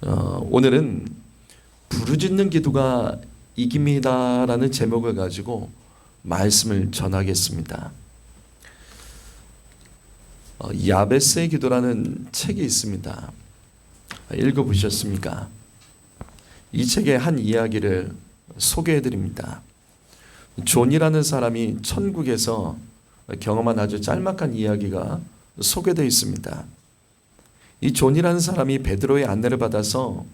오늘은 부르짖는 기도가 이깁니다라는 제목을 가지고 말씀을 전하겠습니다. 야베스의 기도라는 책이 있습니다. 읽어보셨습니까? 이 책의 한 이야기를 소개해드립니다. 존이라는 사람이 천국에서 경험한 아주 짤막한 이야기가 소개되어 있습니다. 이 존이라는 사람이 베드로의 안내를 받아서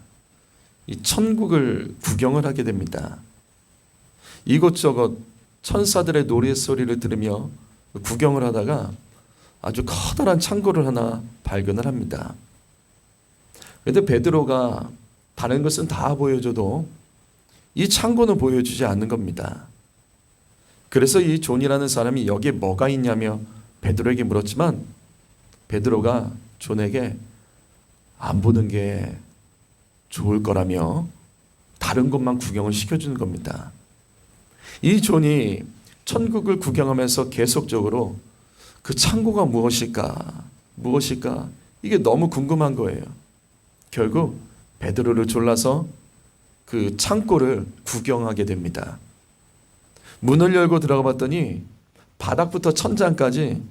이 천국을 구경을 하게 됩니다. 이곳저곳 천사들의 노랫소리를 들으며 구경을 하다가 아주 커다란 창고를 하나 발견을 합니다. 그런데 베드로가 다른 것은 다 보여줘도 이 창고는 보여주지 않는 겁니다. 그래서 이 존이라는 사람이 여기에 뭐가 있냐며 베드로에게 물었지만 베드로가 존에게 안 보는 게 좋을 거라며 다른 것만 구경을 시켜주는 겁니다. 이 존이 천국을 구경하면서 계속적으로 그 창고가 무엇일까 이게 너무 궁금한 거예요. 결국 베드로를 졸라서 그 창고를 구경하게 됩니다. 문을 열고 들어가 봤더니 바닥부터 천장까지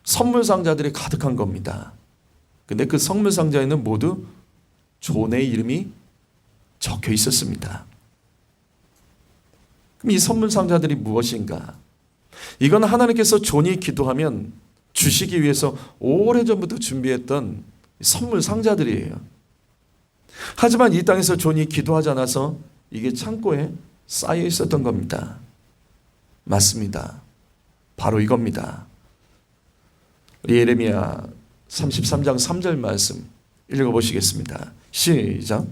선물 상자들이 가득한 겁니다. 근데 그 선물 상자에는 모두 존의 이름이 적혀 있었습니다. 그럼 이 선물 상자들이 무엇인가? 이건 하나님께서 존이 기도하면 주시기 위해서 오래전부터 준비했던 선물 상자들이에요. 하지만 이 땅에서 존이 기도하지 않아서 이게 창고에 쌓여 있었던 겁니다. 맞습니다. 바로 이겁니다. 예레미야 33장 3절 말씀 읽어보시겠습니다. 시작.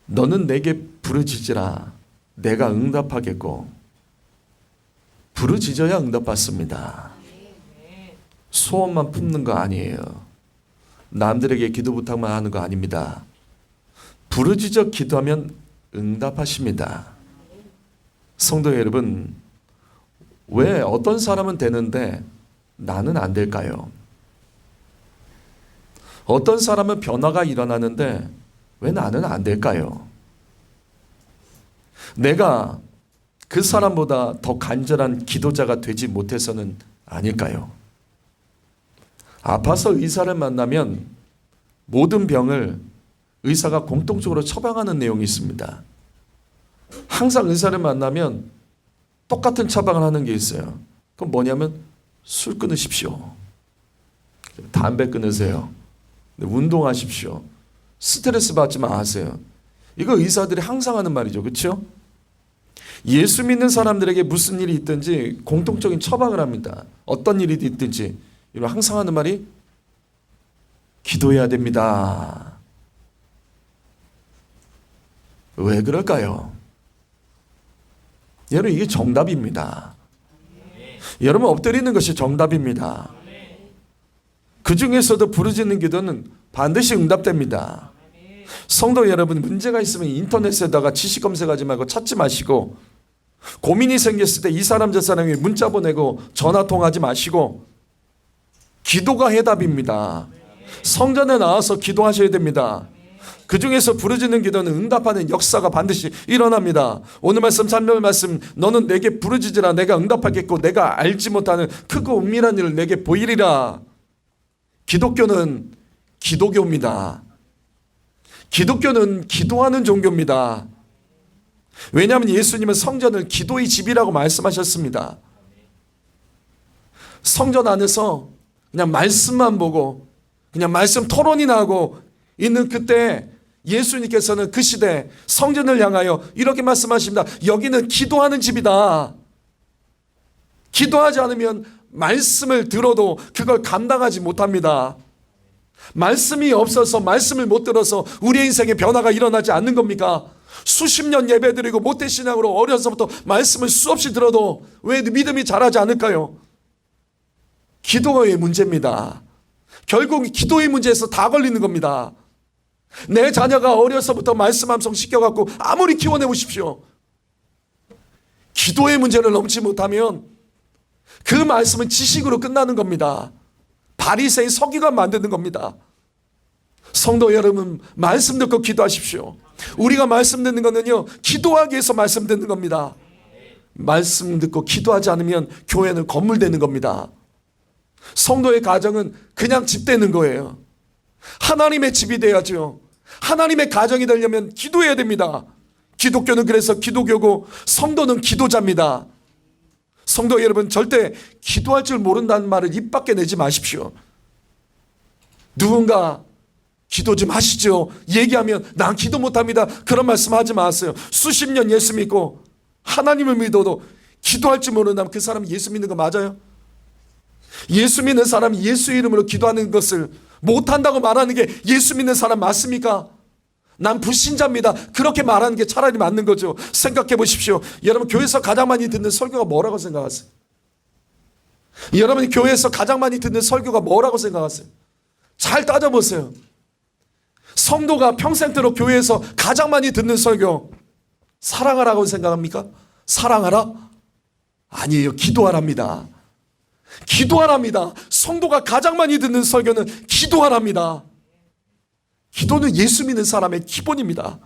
너는 내게 부르짖으라 내가 응답하겠고. 부르짖어야 응답받습니다. 소원만 품는 거 아니에요. 남들에게 기도 부탁만 하는 거 아닙니다. 부르짖어 기도하면 응답하십니다. 성도 여러분, 왜 어떤 사람은 되는데 나는 안 될까요? 어떤 사람은 변화가 일어나는데 왜 나는 안 될까요? 내가 그 사람보다 더 간절한 기도자가 되지 못해서는 아닐까요? 아파서 의사를 만나면 모든 병을 의사가 공통적으로 처방하는 내용이 있습니다. 항상 의사를 만나면 똑같은 처방을 하는 게 있어요. 그건 뭐냐면 술 끊으십시오. 담배 끊으세요. 운동하십시오. 스트레스 받지 마세요. 이거 의사들이 항상 하는 말이죠. 그렇죠? 예수 믿는 사람들에게 무슨 일이 있든지 공통적인 처방을 합니다. 어떤 일이 있든지 이런 항상 하는 말이 기도해야 됩니다. 왜 그럴까요? 여러분, 이게 정답입니다. 여러분, 엎드리는 것이 정답입니다. 그 중에서도 부르짖는 기도는 반드시 응답됩니다. 성도 여러분, 문제가 있으면 인터넷에다가 지식 검색하지 말고 찾지 마시고, 고민이 생겼을 때 이 사람 저 사람이 문자 보내고 전화 통화하지 마시고 기도가 해답입니다. 성전에 나와서 기도하셔야 됩니다. 그 중에서 부르짖는 기도는 응답하는 역사가 반드시 일어납니다. 오늘 말씀 3절 말씀, 너는 내게 부르짖으라 내가 응답하겠고 내가 알지 못하는 크고 은밀한 일을 내게 보이리라. 기독교는 기도교입니다. 기독교는 기도하는 종교입니다. 왜냐하면 예수님은 성전을 기도의 집이라고 말씀하셨습니다. 성전 안에서 그냥 말씀만 보고 그냥 말씀 토론이 나고 있는 그때 예수님께서는 그 시대 성전을 향하여 이렇게 말씀하십니다. 여기는 기도하는 집이다. 기도하지 않으면 말씀을 들어도 그걸 감당하지 못합니다. 말씀이 없어서 말씀을 못 들어서 우리의 인생에 변화가 일어나지 않는 겁니까? 수십 년 예배드리고 모태신앙으로 어려서부터 말씀을 수없이 들어도 왜 믿음이 자라지 않을까요? 기도의 문제입니다. 결국 기도의 문제에서 다 걸리는 겁니다. 내 자녀가 어려서부터 말씀 함성 시켜갖고 아무리 키워내 보십시오. 기도의 문제를 넘지 못하면 그 말씀은 지식으로 끝나는 겁니다. 바리새인 서기관 만드는 겁니다. 성도 여러분, 말씀 듣고 기도하십시오. 우리가 말씀 듣는 거는요, 기도하기 위해서 말씀 듣는 겁니다. 말씀 듣고 기도하지 않으면 교회는 건물 되는 겁니다. 성도의 가정은 그냥 집 되는 거예요. 하나님의 집이 돼야죠. 하나님의 가정이 되려면 기도해야 됩니다. 기독교는 그래서 기도교고 성도는 기도자입니다. 성도 여러분, 절대 기도할 줄 모른다는 말을 입 밖에 내지 마십시오. 누군가 기도 좀 하시죠 얘기하면 난 기도 못합니다, 그런 말씀 하지 마세요. 수십 년 예수 믿고 하나님을 믿어도 기도할 줄 모른다면 그 사람이 예수 믿는 거 맞아요? 예수 믿는 사람이 예수 이름으로 기도하는 것을 못한다고 말하는 게 예수 믿는 사람 맞습니까? 난 불신자입니다, 그렇게 말하는 게 차라리 맞는 거죠. 생각해 보십시오. 여러분, 교회에서 가장 많이 듣는 설교가 뭐라고 생각하세요? 여러분이 교회에서 가장 많이 듣는 설교가 뭐라고 생각하세요? 잘 따져보세요. 성도가 평생도록 교회에서 가장 많이 듣는 설교, 사랑하라고 생각합니까? 사랑하라? 아니에요. 기도하랍니다. 기도하랍니다. 성도가 가장 많이 듣는 설교는 기도하랍니다. 기도는 예수 믿는 사람의 기본입니다.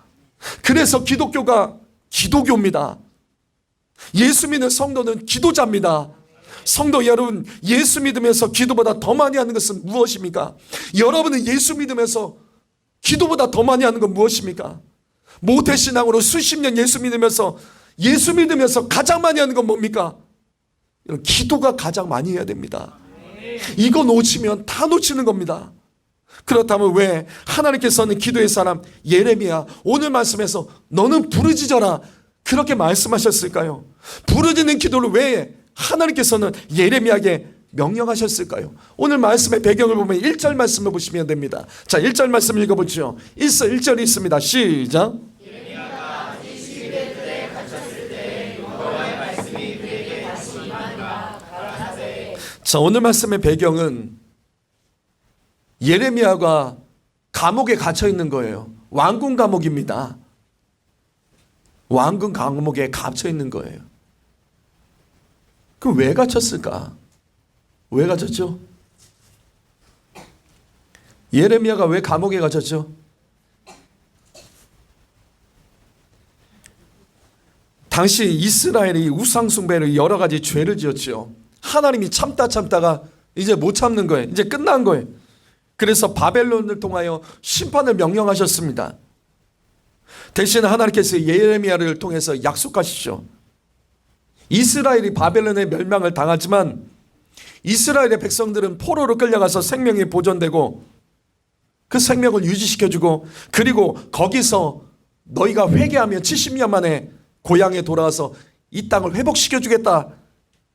그래서 기독교가 기도교입니다. 예수 믿는 성도는 기도자입니다. 성도 여러분, 예수 믿으면서 기도보다 더 많이 하는 것은 무엇입니까? 여러분은 예수 믿으면서 기도보다 더 많이 하는 건 무엇입니까? 모태신앙으로 수십 년 예수 믿으면서 가장 많이 하는 건 뭡니까? 기도가 가장 많이 해야 됩니다. 이거 놓치면 다 놓치는 겁니다. 그렇다면 왜 하나님께서는 기도의 사람 예레미야 오늘 말씀에서 너는 부르짖어라 그렇게 말씀하셨을까요? 부르짖는 기도를 왜 하나님께서는 예레미야에게 명령하셨을까요? 오늘 말씀의 배경을 보면 1절 말씀을 보시면 됩니다. 자, 1절 말씀 읽어보죠. 1절이 있습니다. 시작. 예레미야가 제11의 뜰에 갇혔을 때 여호와의 말씀이 그에게 다시 임하니라 가라사대. 자, 오늘 말씀의 배경은 예레미야가 감옥에 갇혀 있는 거예요. 왕궁 감옥입니다. 왕궁 감옥에 갇혀 있는 거예요. 그럼 왜 갇혔을까? 왜 갇혔죠? 예레미야가 왜 감옥에 갇혔죠? 당시 이스라엘이 우상숭배를 여러 가지 죄를 지었죠. 하나님이 참다가 이제 못 참는 거예요. 이제 끝난 거예요. 그래서 바벨론을 통하여 심판을 명령하셨습니다. 대신 하나님께서 예레미야를 통해서 약속하시죠. 이스라엘이 바벨론의 멸망을 당하지만 이스라엘의 백성들은 포로로 끌려가서 생명이 보존되고 그 생명을 유지시켜주고 그리고 거기서 너희가 회개하면 70년 만에 고향에 돌아와서 이 땅을 회복시켜주겠다,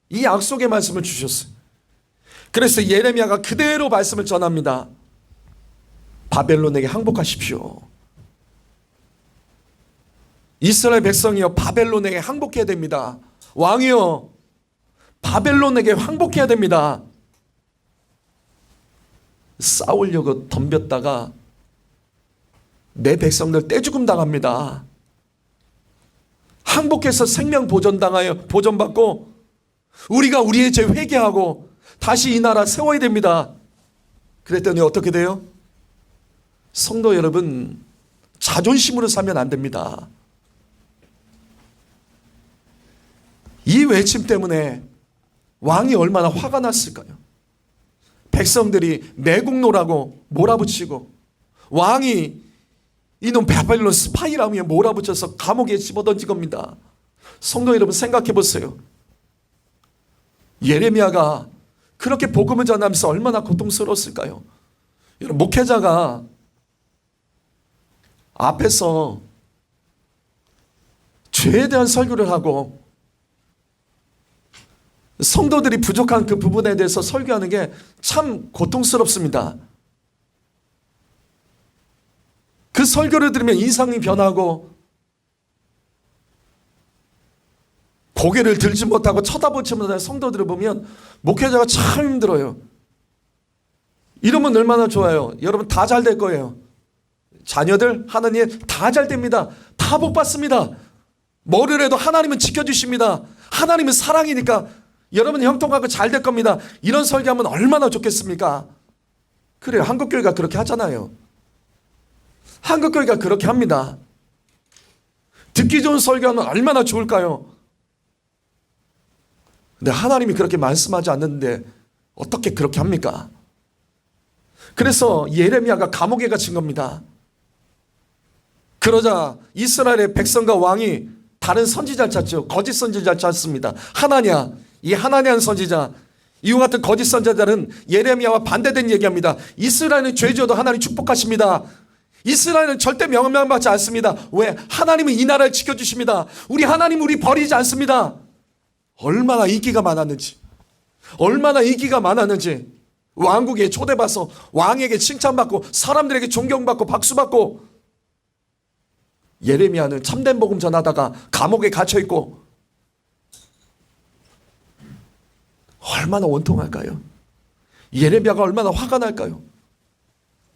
이 약속의 말씀을 주셨어요. 그래서 예레미야가 그대로 말씀을 전합니다. 바벨론에게 항복하십시오. 이스라엘 백성이여 바벨론에게 항복해야 됩니다. 왕이여 바벨론에게 항복해야 됩니다. 싸우려고 덤볐다가 내 백성들 떼죽음 당합니다. 항복해서 생명 보존받고 우리가 우리의 죄 회개하고 다시 이 나라 세워야 됩니다. 그랬더니 어떻게 돼요? 성도 여러분, 자존심으로 살면 안 됩니다. 이 외침 때문에 왕이 얼마나 화가 났을까요? 백성들이 매국노라고 몰아붙이고 왕이 이놈 바벨론 스파이라며 몰아붙여서 감옥에 집어던진 겁니다. 성도 여러분, 생각해 보세요. 예레미야가 그렇게 복음을 전하면서 얼마나 고통스러웠을까요? 여러분, 목회자가 앞에서 죄에 대한 설교를 하고 성도들이 부족한 그 부분에 대해서 설교하는 게 참 고통스럽습니다. 그 설교를 들으면 인상이 변하고 고개를 들지 못하고 쳐다보지 못하는 성도들을 보면 목회자가 참 힘들어요. 이러면 얼마나 좋아요. 여러분, 다 잘 될 거예요. 자녀들 하나님 다 잘 됩니다. 다 복 받습니다. 뭐를 해도 하나님은 지켜주십니다. 하나님은 사랑이니까 여러분 형통하고 잘 될 겁니다. 이런 설교하면 얼마나 좋겠습니까? 그래요. 한국교회가 그렇게 하잖아요. 한국교회가 그렇게 합니다. 듣기 좋은 설교하면 얼마나 좋을까요? 근데 하나님이 그렇게 말씀하지 않는데 어떻게 그렇게 합니까? 그래서 예레미야가 감옥에 갇힌 겁니다. 그러자 이스라엘의 백성과 왕이 다른 선지자를 찾죠. 거짓 선지자를 찾습니다. 하나냐, 이 하나냐는 선지자, 이와 같은 거짓 선지자들은 예레미야와 반대된 얘기합니다. 이스라엘은 죄 지어도 하나님 축복하십니다. 이스라엘은 절대 명령받지 않습니다. 왜? 하나님은 이 나라를 지켜주십니다. 우리 하나님 우리 버리지 않습니다. 얼마나 인기가 많았는지, 얼마나 인기가 많았는지, 왕국에 초대받아서 왕에게 칭찬받고 사람들에게 존경받고 박수받고, 예레미야는 참된 복음 전하다가 감옥에 갇혀있고 얼마나 원통할까요? 예레미야가 얼마나 화가 날까요?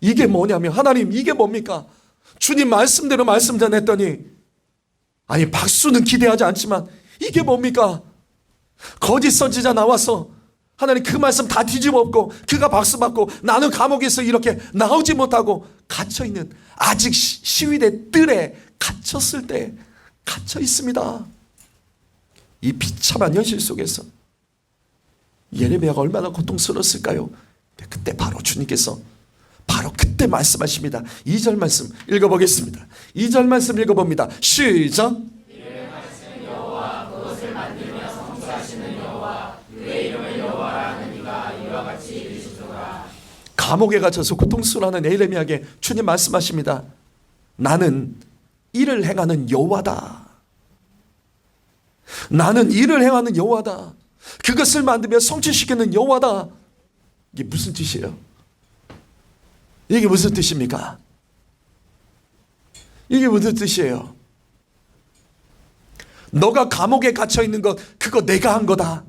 이게 뭐냐면, 하나님 이게 뭡니까? 주님 말씀대로 말씀 전했더니, 아니 박수는 기대하지 않지만 이게 뭡니까? 거짓 선지자 나와서 하나님 그 말씀 다 뒤집어 엎고 그가 박수 받고 나는 감옥에서 이렇게 나오지 못하고 갇혀있는, 아직 시위대 뜰에 갇혔을 때 갇혀 있습니다. 이 비참한 현실 속에서 예레미야가 얼마나 고통스러웠을까요? 그때 바로 주님께서 바로 그때 말씀하십니다. 2절 말씀 읽어보겠습니다. 2절 말씀 읽어봅니다. 시작. 감옥에 갇혀서 고통스러워하는 예레미야에게 주님 말씀하십니다. 나는 일을 행하는 여호와다. 나는 일을 행하는 여호와다. 그것을 만들며 성취시키는 여호와다. 이게 무슨 뜻이에요? 이게 무슨 뜻입니까? 이게 무슨 뜻이에요? 너가 감옥에 갇혀 있는 것, 그거 내가 한 거다.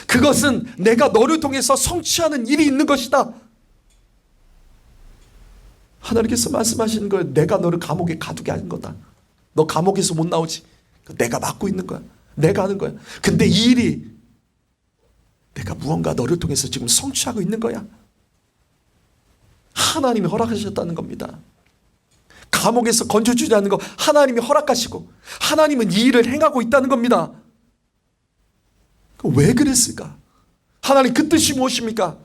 그것은 내가 너를 통해서 성취하는 일이 있는 것이다. 하나님께서 말씀하시는 거예요. 내가 너를 감옥에 가두게 하는 거다. 너 감옥에서 못 나오지. 내가 맡고 있는 거야. 내가 하는 거야. 근데 이 일이 내가 무언가 너를 통해서 지금 성취하고 있는 거야. 하나님이 허락하셨다는 겁니다. 감옥에서 건져주자는 거 하나님이 허락하시고 하나님은 이 일을 행하고 있다는 겁니다. 왜 그랬을까? 하나님 그 뜻이 무엇입니까?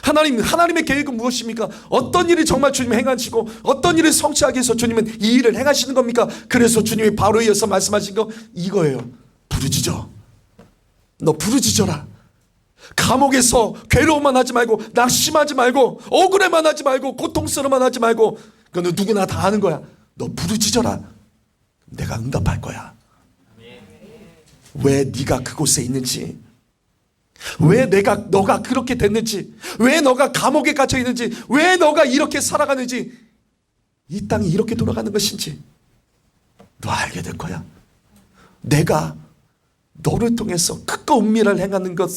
하나님의 계획은 무엇입니까? 어떤 일을 정말 주님이 행하시고 어떤 일을 성취하기 위해서 주님은 이 일을 행하시는 겁니까? 그래서 주님이 바로 이어서 말씀하신 거 이거예요. 부르짖어. 너 부르짖어라. 감옥에서 괴로움만 하지 말고 낙심하지 말고 억울해만 하지 말고 고통스러워만 하지 말고, 그거는 누구나 다 아는 거야. 너 부르짖어라. 내가 응답할 거야. 왜 네가 그곳에 있는지, 왜 너가 그렇게 됐는지, 왜 너가 감옥에 갇혀 있는지, 왜 너가 이렇게 살아가는지, 이 땅이 이렇게 돌아가는 것인지 너 알게 될 거야. 내가 너를 통해서 크고 은밀을 행하는 것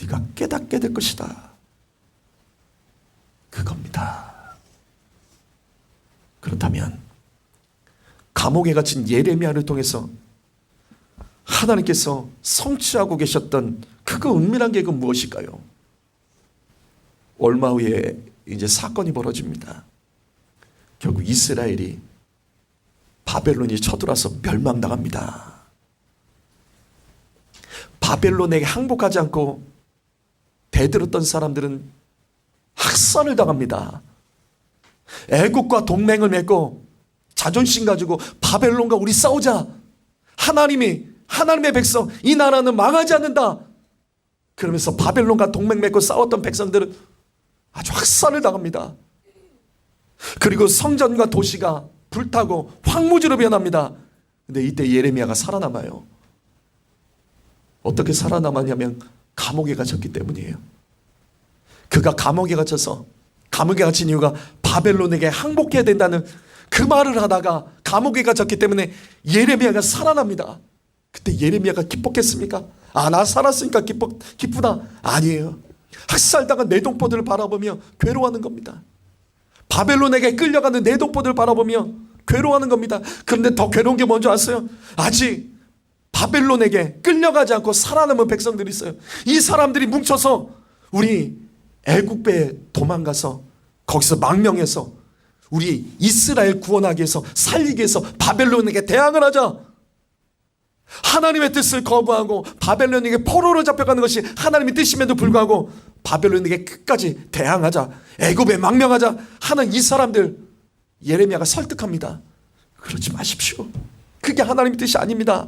네가 깨닫게 될 것이다. 그겁니다. 그렇다면 감옥에 갇힌 예레미야를 통해서 하나님께서 성취하고 계셨던 크고 은밀한 계획은 무엇일까요? 얼마 후에 이제 사건이 벌어집니다. 결국 이스라엘이 바벨론이 쳐들어와서 멸망당합니다. 바벨론에게 항복하지 않고 대들었던 사람들은 학살을 당합니다. 애국과 동맹을 맺고 자존심 가지고 바벨론과 우리 싸우자. 하나님의 백성, 이 나라는 망하지 않는다. 그러면서 바벨론과 동맹 맺고 싸웠던 백성들은 아주 학살을 당합니다. 그리고 성전과 도시가 불타고 황무지로 변합니다. 근데 이때 예레미야가 살아남아요. 어떻게 살아남았냐면 감옥에 갇혔기 때문이에요. 그가 감옥에 갇혀서, 감옥에 갇힌 이유가 바벨론에게 항복해야 된다는 그 말을 하다가 감옥에 갇혔기 때문에 예레미야가 살아납니다. 그때 예레미야가 기뻤겠습니까? 아, 나 살았으니까 기쁘다. 아니에요. 학살당한 내동포들을 바라보며 괴로워하는 겁니다. 바벨론에게 끌려가는 내동포들을 바라보며 괴로워하는 겁니다. 그런데 더 괴로운 게 뭔지 아세요? 아직 바벨론에게 끌려가지 않고 살아남은 백성들이 있어요. 이 사람들이 뭉쳐서 우리 애국배에 도망가서 거기서 망명해서 우리 이스라엘 구원하기 위해서 살리기 위해서 바벨론에게 대항을 하자. 하나님의 뜻을 거부하고 바벨론에게 포로로 잡혀가는 것이 하나님의 뜻임에도 불구하고 바벨론에게 끝까지 대항하자, 애굽에 망명하자 하는 이 사람들, 예레미야가 설득합니다. 그러지 마십시오. 그게 하나님의 뜻이 아닙니다.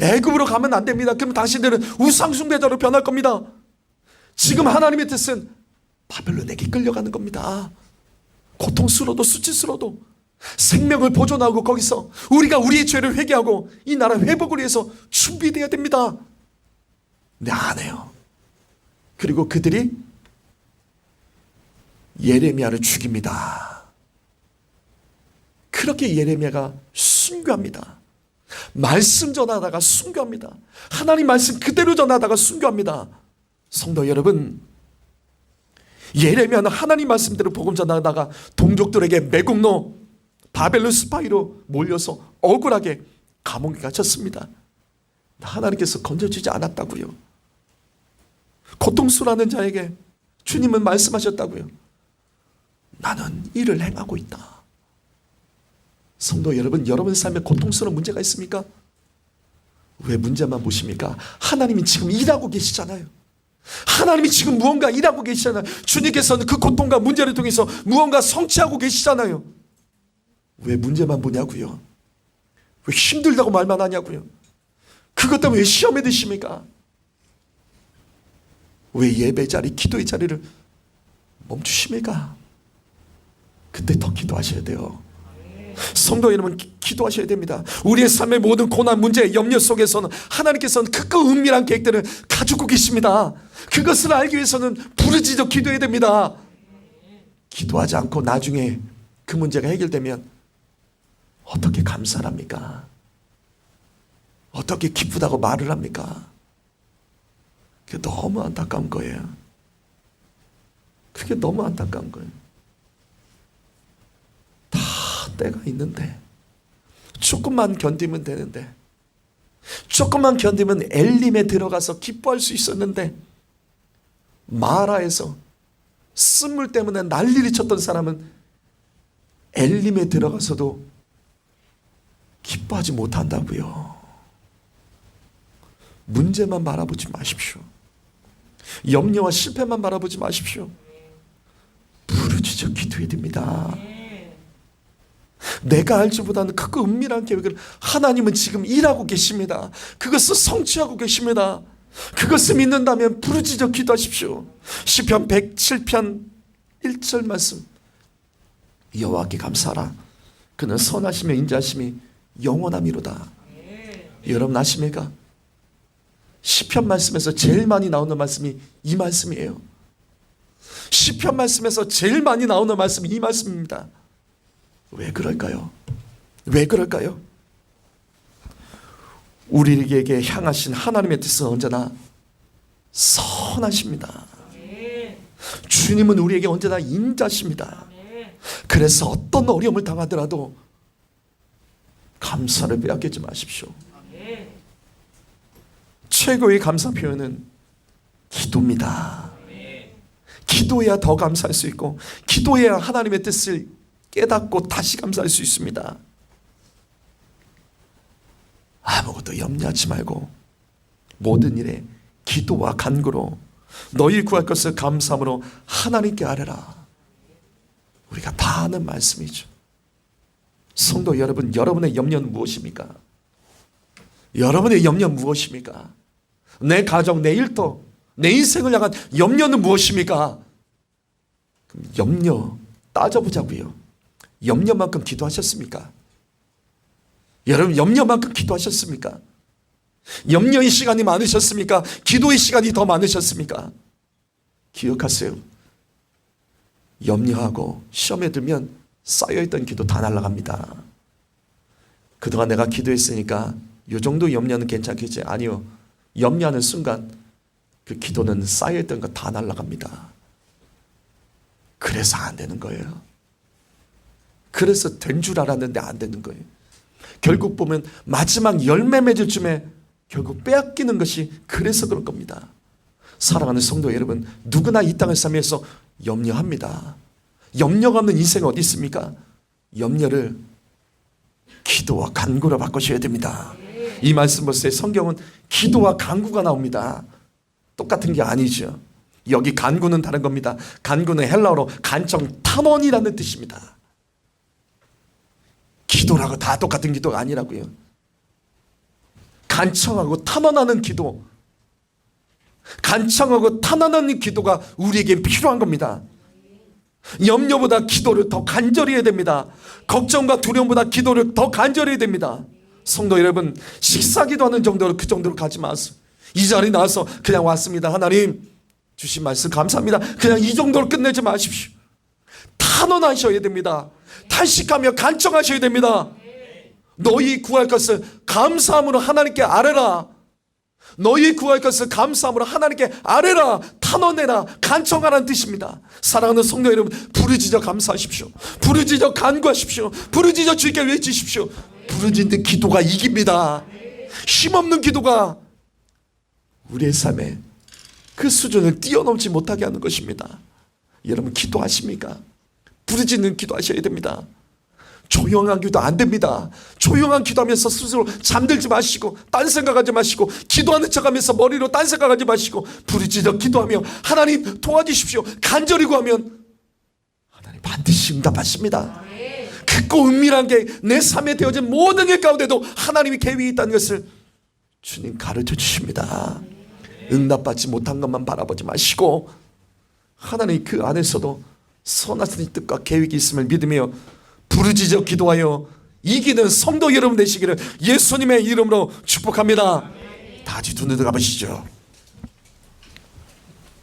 애굽으로 가면 안 됩니다. 그럼 당신들은 우상숭배자로 변할 겁니다. 지금 하나님의 뜻은 바벨론에게 끌려가는 겁니다. 고통스러워도 수치스러워도 생명을 보존하고 거기서 우리가 우리의 죄를 회개하고 이 나라 회복을 위해서 준비되어야 됩니다. 네, 안 해요. 그리고 그들이 예레미야를 죽입니다. 그렇게 예레미야가 순교합니다. 말씀 전하다가 순교합니다. 하나님 말씀 그대로 전하다가 순교합니다. 성도 여러분, 예레미야는 하나님 말씀대로 복음 전하다가 동족들에게 매국노 바벨론 스파이로 몰려서 억울하게 감옥에 갇혔습니다. 하나님께서 건져주지 않았다고요. 고통스러워하는 자에게 주님은 말씀하셨다고요. 나는 일을 행하고 있다. 성도 여러분, 여러분 삶에 고통스러운 문제가 있습니까? 왜 문제만 보십니까? 하나님이 지금 일하고 계시잖아요. 하나님이 지금 무언가 일하고 계시잖아요. 주님께서는 그 고통과 문제를 통해서 무언가 성취하고 계시잖아요. 왜 문제만 보냐고요? 왜 힘들다고 말만 하냐고요? 그것 때문에 왜 시험에 드십니까? 왜 예배 자리, 기도의 자리를 멈추십니까? 그때 더 기도하셔야 돼요. 성도 여러분, 기도하셔야 됩니다. 우리의 삶의 모든 고난, 문제, 염려 속에서는 하나님께서는 크고 은밀한 계획들을 가지고 계십니다. 그것을 알기 위해서는 부르짖어 기도해야 됩니다. 기도하지 않고 나중에 그 문제가 해결되면 어떻게 감사를 합니까? 어떻게 기쁘다고 말을 합니까? 그게 너무 안타까운 거예요. 그게 너무 안타까운 거예요. 다 때가 있는데, 조금만 견디면 되는데, 조금만 견디면 엘림에 들어가서 기뻐할 수 있었는데, 마라에서 쓴물 때문에 난리를 쳤던 사람은 엘림에 들어가서도 기뻐하지 못한다고요. 문제만 바라보지 마십시오. 염려와 실패만 바라보지 마십시오. 부르짖어 기도해야 됩니다. 내가 알지보다는 크고 은밀한 계획을 하나님은 지금 일하고 계십니다. 그것을 성취하고 계십니다. 그것을 믿는다면 부르짖어 기도하십시오. 시편 107편 1절 말씀, 여호와께 감사하라. 그는 선하시며 인자하심이 영원함이로다. 여러분 아십니까? 시편 말씀에서 제일 많이 나오는 말씀이 이 말씀이에요. 시편 말씀에서 제일 많이 나오는 말씀이 이 말씀입니다. 왜 그럴까요? 왜 그럴까요? 우리에게 향하신 하나님의 뜻은 언제나 선하십니다. 주님은 우리에게 언제나 인자십니다. 그래서 어떤 어려움을 당하더라도 감사를 빼앗기지 마십시오. 최고의 감사 표현은 기도입니다. 기도해야 더 감사할 수 있고, 기도해야 하나님의 뜻을 깨닫고 다시 감사할 수 있습니다. 아무것도 염려하지 말고 모든 일에 기도와 간구로 너희 구할 것을 감사함으로 하나님께 아뢰라. 우리가 다 아는 말씀이죠. 성도 여러분, 여러분의 염려는 무엇입니까? 여러분의 염려는 무엇입니까? 내 가정, 내 일터, 내 인생을 향한 염려는 무엇입니까? 그럼 염려 따져보자고요. 염려만큼 기도하셨습니까? 여러분, 염려만큼 기도하셨습니까? 염려의 시간이 많으셨습니까? 기도의 시간이 더 많으셨습니까? 기억하세요. 염려하고 시험에 들면 쌓여있던 기도 다 날아갑니다. 그동안 내가 기도했으니까 이 정도 염려는 괜찮겠지? 아니요. 염려하는 순간 그 기도는 쌓여있던 거 다 날아갑니다. 그래서 안 되는 거예요. 그래서 된 줄 알았는데 안 되는 거예요. 결국 보면 마지막 열매 맺을 쯤에 결국 빼앗기는 것이 그래서 그런 겁니다. 사랑하는 성도 여러분, 누구나 이 땅을 살면서 염려합니다. 염려가 없는 인생은 어디 있습니까? 염려를 기도와 간구로 바꾸셔야 됩니다. 이 말씀 보세요. 성경은 기도와 간구가 나옵니다. 똑같은 게 아니죠. 여기 간구는 다른 겁니다. 간구는 헬라어로 간청 탄원이라는 뜻입니다. 기도라고 다 똑같은 기도가 아니라고요. 간청하고 탄원하는 기도, 간청하고 탄원하는 기도가 우리에게 필요한 겁니다. 염려보다 기도를 더 간절히 해야 됩니다. 걱정과 두려움보다 기도를 더 간절히 해야 됩니다. 성도 여러분, 식사기도하는 정도로 그 정도로 가지 마세요. 이 자리에 나와서 그냥 왔습니다. 하나님 주신 말씀 감사합니다. 그냥 이 정도로 끝내지 마십시오. 탄원하셔야 됩니다. 탄식하며 간청하셔야 됩니다. 너희 구할 것을 감사함으로 하나님께 아뢰라. 너희 구할 것을 감사함으로 하나님께 아뢰라. 탄원해라. 간청하라는 뜻입니다. 사랑하는 성도 여러분, 부르짖어 감사하십시오. 부르짖어 간구하십시오. 부르짖어 주께 외치십시오. 부르짖는 기도가 이깁니다. 힘없는 기도가 우리의 삶에 그 수준을 뛰어넘지 못하게 하는 것입니다. 여러분 기도하십니까? 부르짖는 기도하셔야 됩니다. 조용한 기도 안 됩니다. 조용한 기도하면서 스스로 잠들지 마시고 딴 생각하지 마시고 기도하는 척하면서 머리로 딴 생각하지 마시고 부르짖어 기도하며 하나님 도와주십시오. 간절히 구하면 하나님 반드시 응답하십니다. 크고 은밀한 게 내 삶에 되어진 모든 일 가운데도 하나님이 계획이 있다는 것을 주님 가르쳐 주십니다. 응답받지 못한 것만 바라보지 마시고 하나님 그 안에서도 선하신 뜻과 계획이 있음을 믿으며 부르짖어 기도하여 이기는 성도 여러분 되시기를 예수님의 이름으로 축복합니다. 다 같이 두 눈을 감으시죠.